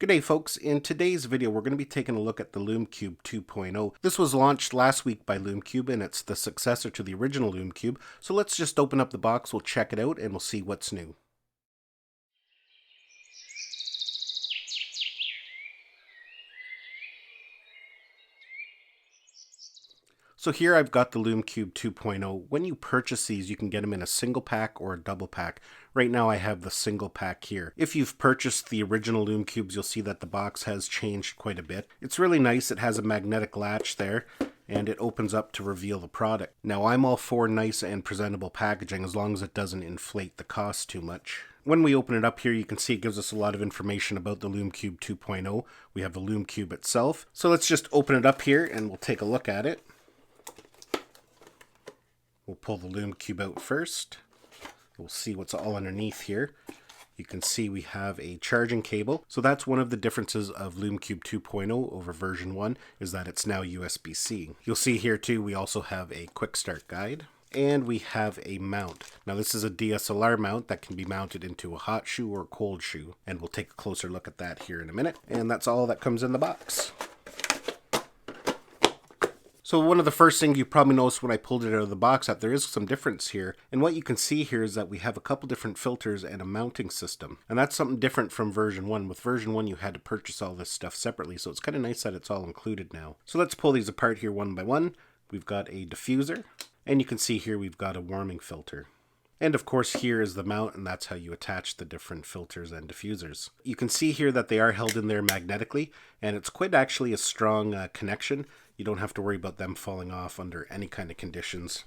Good day, folks. In today's video, we're going to be taking a look at the Lume Cube 2.0. This was launched last week by Lume Cube, and it's the successor to the original Lume Cube. So let's just open up the box, we'll check it out, and we'll see what's new. So here I've got the Lume Cube 2.0. When you purchase these, you can get them in a single pack or a double pack. Right now I have the single pack here. If you've purchased the original Lume Cubes, you'll see that the box has changed quite a bit. It's really nice. It has a magnetic latch there, and it opens up to reveal the product. Now I'm all for nice and presentable packaging as long as it doesn't inflate the cost too much. When we open it up here, you can see it gives us a lot of information about the Lume Cube 2.0. We have the Lume Cube itself. So let's just open it up here and we'll take a look at it. We'll pull the Lume Cube out first. We'll see what's all underneath here. You can see we have a charging cable. So that's one of the differences of Lume Cube 2.0 over version 1 is that it's now USB-C. You'll see here too, we also have a quick start guide. And we have a mount. Now this is a DSLR mount that can be mounted into a hot shoe or a cold shoe. And we'll take a closer look at that here in a minute. And that's all that comes in the box. So one of the first things you probably noticed when I pulled it out of the box that there is some difference here. And what you can see here is that we have a couple different filters and a mounting system. And that's something different from version 1. With version 1 you had to purchase all this stuff separately, so it's kind of nice that it's all included now. So let's pull these apart here one by one. We've got a diffuser, and you can see here we've got a warming filter. And of course here is the mount, and that's how you attach the different filters and diffusers. You can see here that they are held in there magnetically, and it's quite actually a strong connection. You don't have to worry about them falling off under any kind of conditions.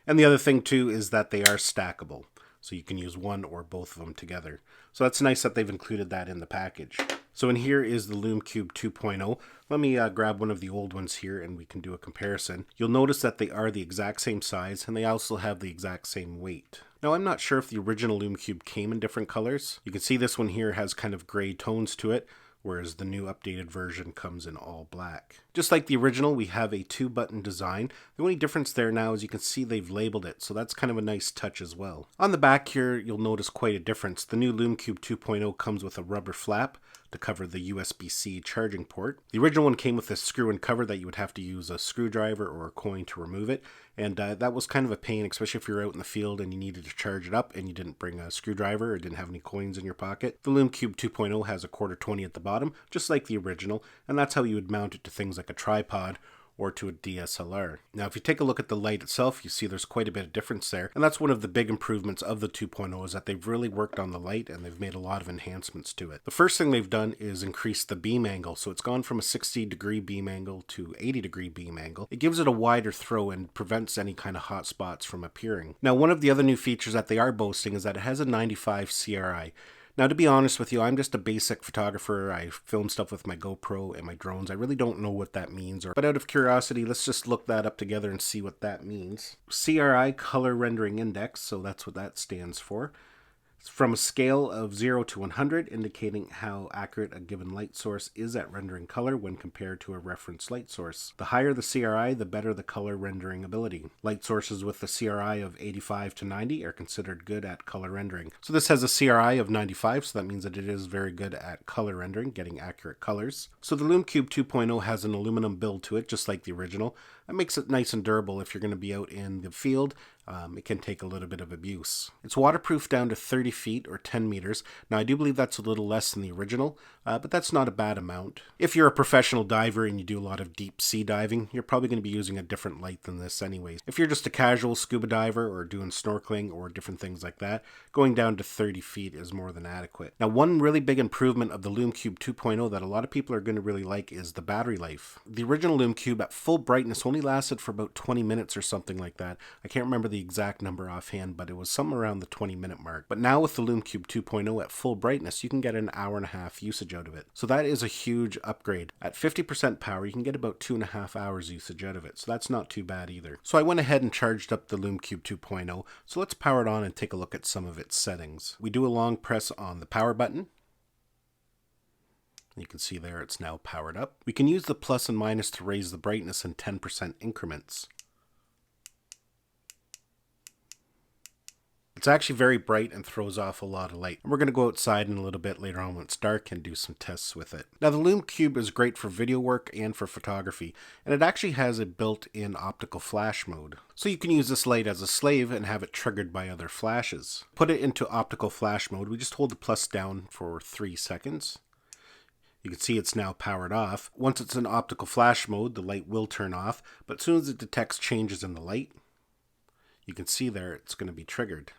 And the other thing too is that they are stackable. So you can use one or both of them together. So that's nice that they've included that in the package. So in here is the Lume Cube 2.0. Let me grab one of the old ones here and we can do a comparison. You'll notice that they are the exact same size and they also have the exact same weight. Now I'm not sure if the original Lume Cube came in different colors. You can see this one here has kind of gray tones to it, whereas the new updated version comes in all black. Just like the original, we have a 2-button design. The only difference there now is you can see they've labeled it, so that's kind of a nice touch as well. On the back here, you'll notice quite a difference. The new Lume Cube 2.0 comes with a rubber flap to cover the USB-C charging port. The original one came with a screw and cover that you would have to use a screwdriver or a coin to remove it, and that was kind of a pain, especially if you're out in the field and you needed to charge it up and you didn't bring a screwdriver or didn't have any coins in your pocket. The Lume Cube 2.0 has a 1/4-20 at the bottom, just like the original, and that's how you would mount it to things like a tripod or to a DSLR. Now if you take a look at the light itself, you see there's quite a bit of difference there, and that's one of the big improvements of the 2.0 is that they've really worked on the light and they've made a lot of enhancements to it. The first thing they've done is increase the beam angle, so it's gone from a 60-degree beam angle to 80-degree beam angle. It gives it a wider throw and prevents any kind of hot spots from appearing. Now one of the other new features that they are boasting is that it has a 95 CRI. Now, to be honest with you, I'm just a basic photographer. I film stuff with my GoPro and my drones. I really don't know what that means, but out of curiosity, let's just look that up together and see what that means. CRI, Color Rendering Index, so that's what that stands for. It's from a scale of 0 to 100, indicating how accurate a given light source is at rendering color when compared to a reference light source. The higher the CRI, the better the color rendering ability. Light sources with the CRI of 85 to 90 are considered good at color rendering. So this has a CRI of 95, so that means that it is very good at color rendering, getting accurate colors. So the Lume Cube 2.0 has an aluminum build to it, just like the original. That makes it nice and durable if you're going to be out in the field. It can take a little bit of abuse. It's waterproof down to 30 feet or 10 meters. Now I do believe that's a little less than the original, but that's not a bad amount. If you're a professional diver and you do a lot of deep sea diving, you're probably going to be using a different light than this anyways. If you're just a casual scuba diver or doing snorkeling or different things like that, going down to 30 feet is more than adequate. Now one really big improvement of the Lume Cube 2.0 that a lot of people are going to really like is the battery life. The original Lume Cube at full brightness only lasted for about 20 minutes or something like that. I can't remember the exact number offhand, but it was somewhere around the 20-minute mark. But now with the Lume Cube 2.0 at full brightness, you can get an hour-and-a-half usage out of it. So that is a huge upgrade. At 50% power, you can get about 2.5 hours usage out of it. So that's not too bad either. So I went ahead and charged up the Lume Cube 2.0. So let's power it on and take a look at some of its settings. We do a long press on the power button. You can see there it's now powered up. We can use the plus and minus to raise the brightness in 10% increments. It's actually very bright and throws off a lot of light. And we're going to go outside in a little bit later on when it's dark and do some tests with it. Now the Lume Cube is great for video work and for photography, and it actually has a built-in optical flash mode. So you can use this light as a slave and have it triggered by other flashes. Put it into optical flash mode. We just hold the plus down for 3 seconds. You can see it's now powered off. Once it's in optical flash mode, the light will turn off, but as soon as it detects changes in the light, you can see there it's going to be triggered.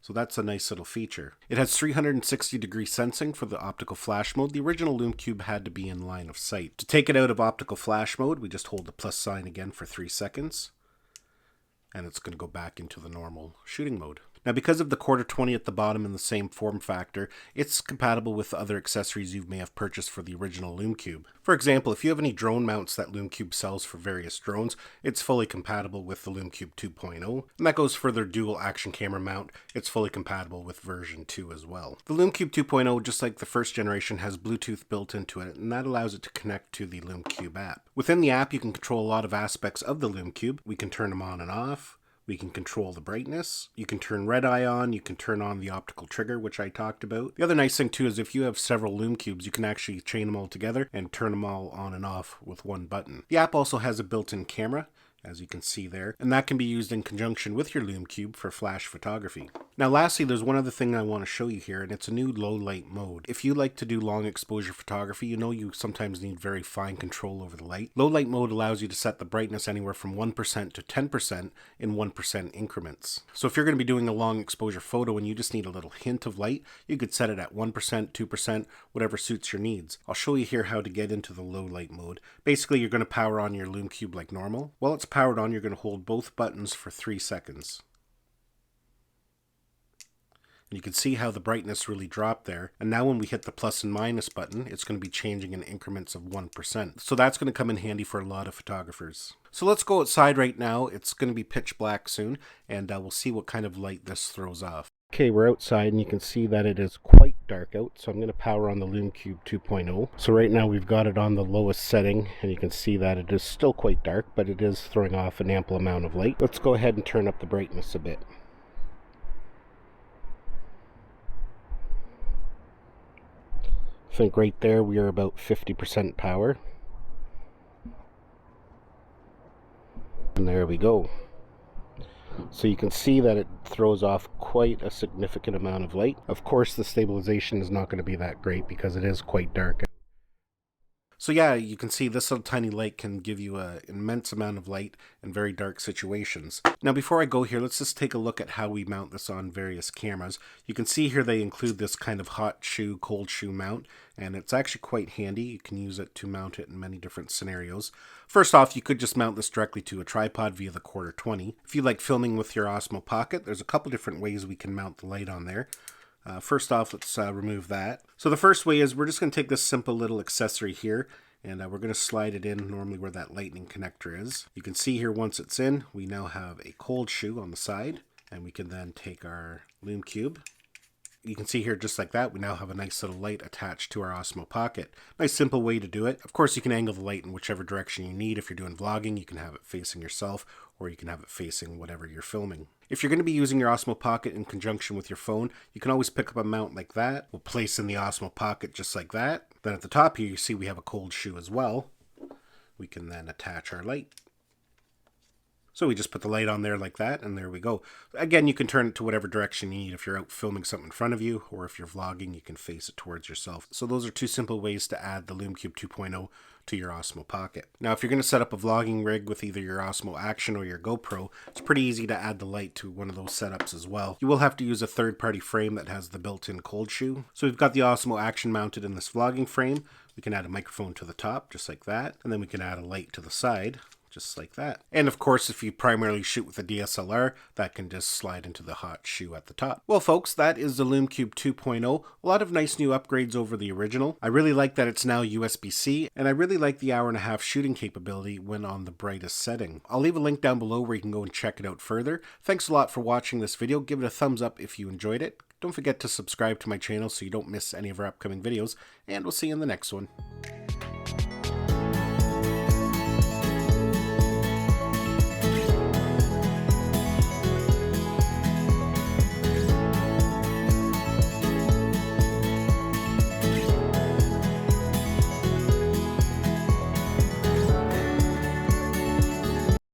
So that's a nice little feature. It has 360-degree sensing for the optical flash mode. The original Lume Cube had to be in line of sight. To take it out of optical flash mode, we just hold the plus sign again for 3 seconds. And it's going to go back into the normal shooting mode. Now because of the quarter 20 at the bottom in the same form factor, it's compatible with other accessories you may have purchased for the original Lume Cube. For example, if you have any drone mounts that Lume Cube sells for various drones, it's fully compatible with the Lume Cube 2.0. And that goes for their dual action camera mount. It's fully compatible with version 2 as well. The Lume Cube 2.0, just like the first generation, has Bluetooth built into it, and that allows it to connect to the Lume Cube app. Within the app, you can control a lot of aspects of the Lume Cube. We can turn them on and off. We can control the brightness. You can turn red eye on. You can turn on the optical trigger, which I talked about. The other nice thing too is if you have several Lume Cubes, you can actually chain them all together and turn them all on and off with one button. The app also has a built-in camera, as you can see there, and that can be used in conjunction with your Lume Cube for flash photography. Now lastly, there's one other thing I want to show you here, and it's a new low light mode. If you like to do long exposure photography, you know you sometimes need very fine control over the light. Low light mode allows you to set the brightness anywhere from 1% to 10% in 1% increments. So if you're going to be doing a long exposure photo and you just need a little hint of light, you could set it at 1%, 2%, whatever suits your needs. I'll show you here how to get into the low light mode. Basically, you're going to power on your Lume Cube like normal. While it's powered on, you're going to hold both buttons for 3 seconds. And you can see how the brightness really dropped there. And now when we hit the plus and minus button, it's going to be changing in increments of 1%. So that's going to come in handy for a lot of photographers. So let's go outside right now. It's going to be pitch black soon, and we'll see what kind of light this throws off. Okay, we're outside and you can see that it is quite dark out, so I'm going to power on the Lume Cube 2.0. So right now we've got it on the lowest setting, and you can see that it is still quite dark, but it is throwing off an ample amount of light. Let's go ahead and turn up the brightness a bit. I think right there we are about 50% power. And there we go. So you can see that it throws off quite a significant amount of light. Of course, the stabilization is not going to be that great because it is quite dark. So yeah, you can see this little tiny light can give you an immense amount of light in very dark situations. Now before I go here, let's just take a look at how we mount this on various cameras. You can see here they include this kind of hot shoe, cold shoe mount, and it's actually quite handy. You can use it to mount it in many different scenarios. First off, you could just mount this directly to a tripod via the quarter 20. If you like filming with your Osmo Pocket, there's a couple different ways we can mount the light on there. First off, let's remove that. So the first way is we're just going to take this simple little accessory here, and we're going to slide it in normally where that lightning connector is. You can see here once it's in, we now have a cold shoe on the side, and we can then take our Lume Cube. You can see here just like that, we now have a nice little light attached to our Osmo Pocket. Nice simple way to do it. Of course, you can angle the light in whichever direction you need. If you're doing vlogging, you can have it facing yourself, or you can have it facing whatever you're filming. If you're going to be using your Osmo Pocket in conjunction with your phone, you can always pick up a mount like that. We'll place in the Osmo Pocket just like that. Then at the top here, you see we have a cold shoe as well. We can then attach our light. So we just put the light on there like that, and there we go. Again, you can turn it to whatever direction you need. If you're out filming something in front of you, or if you're vlogging, you can face it towards yourself. So those are two simple ways to add the Lume Cube 2.0 to your Osmo Pocket. Now, if you're going to set up a vlogging rig with either your Osmo Action or your GoPro, it's pretty easy to add the light to one of those setups as well. You will have to use a third-party frame that has the built-in cold shoe. So we've got the Osmo Action mounted in this vlogging frame. We can add a microphone to the top, just like that, and then we can add a light to the side, just like that. And of course, if you primarily shoot with a DSLR, that can just slide into the hot shoe at the top. Well folks, that is the Lume Cube 2.0. A lot of nice new upgrades over the original. I really like that it's now USB-C, and I really like the 1.5-hour shooting capability when on the brightest setting. I'll leave a link down below where you can go and check it out further. Thanks a lot for watching this video. Give it a thumbs up if you enjoyed it. Don't forget to subscribe to my channel so you don't miss any of our upcoming videos, and we'll see you in the next one.